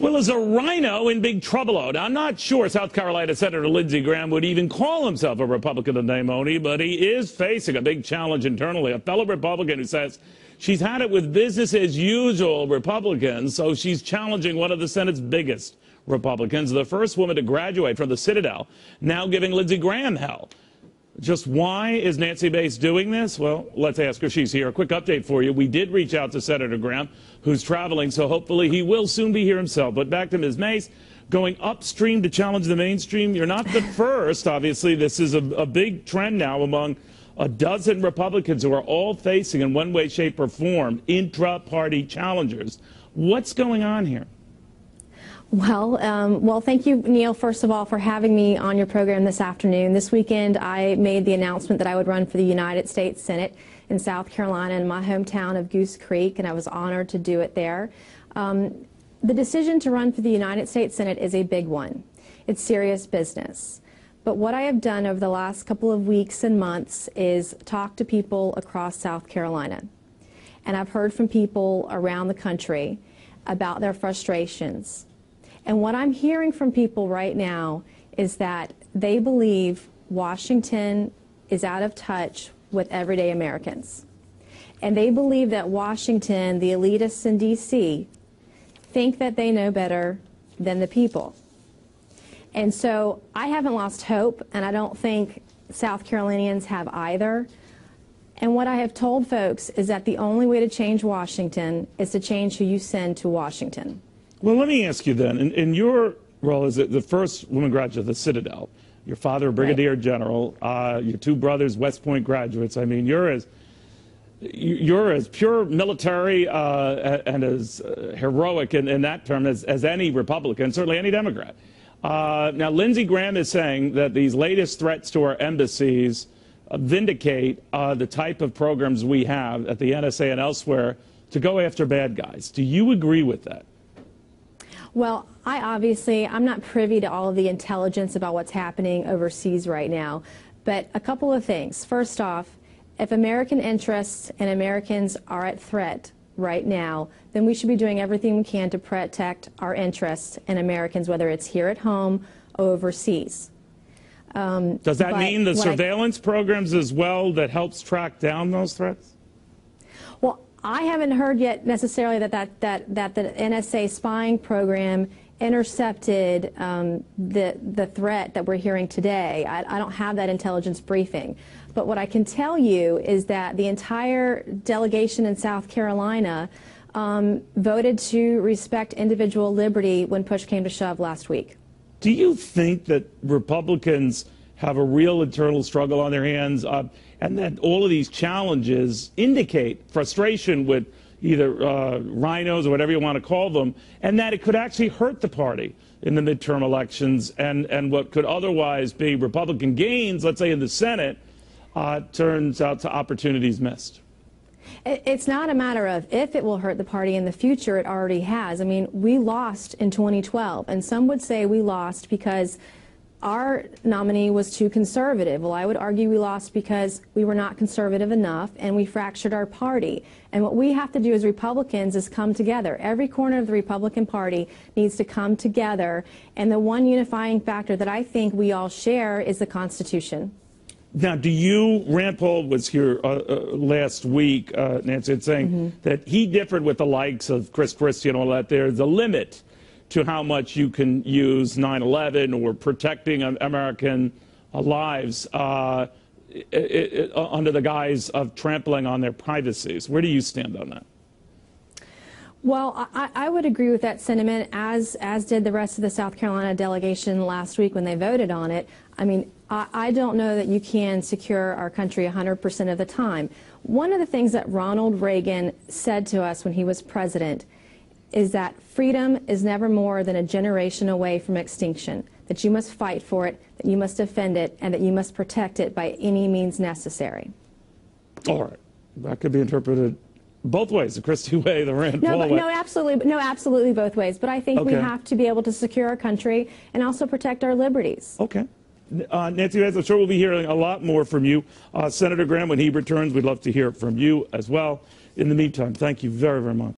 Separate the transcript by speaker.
Speaker 1: Well, is a rhino in big trouble? Now, I'm not sure South Carolina Senator Lindsey Graham would even call himself a Republican of name only, but he is facing a big challenge internally. A fellow Republican who says she's had it with business as usual Republicans, so she's challenging one of the Senate's biggest Republicans, the first woman to graduate from the Citadel, now giving Lindsey Graham hell. Just why is Nancy Mace doing this? Well, let's ask her. She's here. A quick update for you. We did reach out to Senator Graham, who's traveling, so hopefully he will soon be here himself. But back to Ms. Mace, going upstream to challenge the mainstream. You're not the first. Obviously, this is a big trend now among a dozen Republicans who are all facing, in one way, shape, or form, intra-party challengers. What's going on here?
Speaker 2: Well, thank you, Neil, first of all, for having me on your program this afternoon. This weekend, I made the announcement that I would run for the United States Senate in South Carolina in my hometown of Goose Creek, and I was honored to do it there. The decision to run for the United States Senate is a big one. It's serious business. But what I have done over the last couple of weeks and months is talk to people across South Carolina. And I've heard from people around the country about their frustrations. And what I'm hearing from people right now is that they believe Washington is out of touch with everyday Americans. And they believe that Washington, the elitists in D.C., think that they know better than the people. And so I haven't lost hope, and I don't think South Carolinians have either. And what I have told folks is that the only way to change Washington is to change who you send to Washington.
Speaker 1: Well, let me ask you then, in your role as the first woman graduate of the Citadel, your father a brigadier general, your two brothers West Point graduates, I mean, you're as pure military and as heroic in that term as any Republican, certainly any Democrat. Now, Lindsey Graham is saying that these latest threats to our embassies vindicate the type of programs we have at the NSA and elsewhere to go after bad guys. Do you agree with that?
Speaker 2: Well, I'm not privy to all of the intelligence about what's happening overseas right now, but a couple of things. First off, if American interests and Americans are at threat right now, then we should be doing everything we can to protect our interests and Americans, whether it's here at home or overseas.
Speaker 1: Does that mean the surveillance programs as well that helps track down those threats?
Speaker 2: Well, I haven't heard yet necessarily that the NSA spying program intercepted the threat that we're hearing today. I don't have that intelligence briefing. But what I can tell you is that the entire delegation in South Carolina voted to respect individual liberty when push came to shove last week.
Speaker 1: Do you think that Republicans have a real internal struggle on their hands and that all of these challenges indicate frustration with either rhinos or whatever you want to call them, and that it could actually hurt the party in the midterm elections, and what could otherwise be Republican gains, let's say in the Senate, turns out to opportunities missed?
Speaker 2: It's not a matter of if it will hurt the party in the future. It already has. I mean, we lost in 2012, and some would say we lost because our nominee was too conservative. Well, I would argue we lost because we were not conservative enough and we fractured our party. And what we have to do as Republicans is come together. Every corner of the Republican Party needs to come together. And the one unifying factor that I think we all share is the Constitution.
Speaker 1: Now, Rand Paul was here last week, Nancy, saying that he differed with the likes of Chris Christie and all that. There's a limit to how much you can use 9/11 or protecting American lives under the guise of trampling on their privacies. Where do you stand on that?
Speaker 2: Well, I would agree with that sentiment, as did the rest of the South Carolina delegation last week when they voted on it. I mean, I don't know that you can secure our country 100% of the time. One of the things that Ronald Reagan said to us when he was president is that freedom is never more than a generation away from extinction, that you must fight for it, that you must defend it, and that you must protect it by any means necessary.
Speaker 1: All right. That could be interpreted both ways, the Christie way, the Rand Paul way.
Speaker 2: No, absolutely both ways. But I think we have to be able to secure our country and also protect our liberties.
Speaker 1: Okay. Nancy, I'm sure we'll be hearing a lot more from you. Senator Graham, when he returns, we'd love to hear from you as well. In the meantime, thank you very, very much.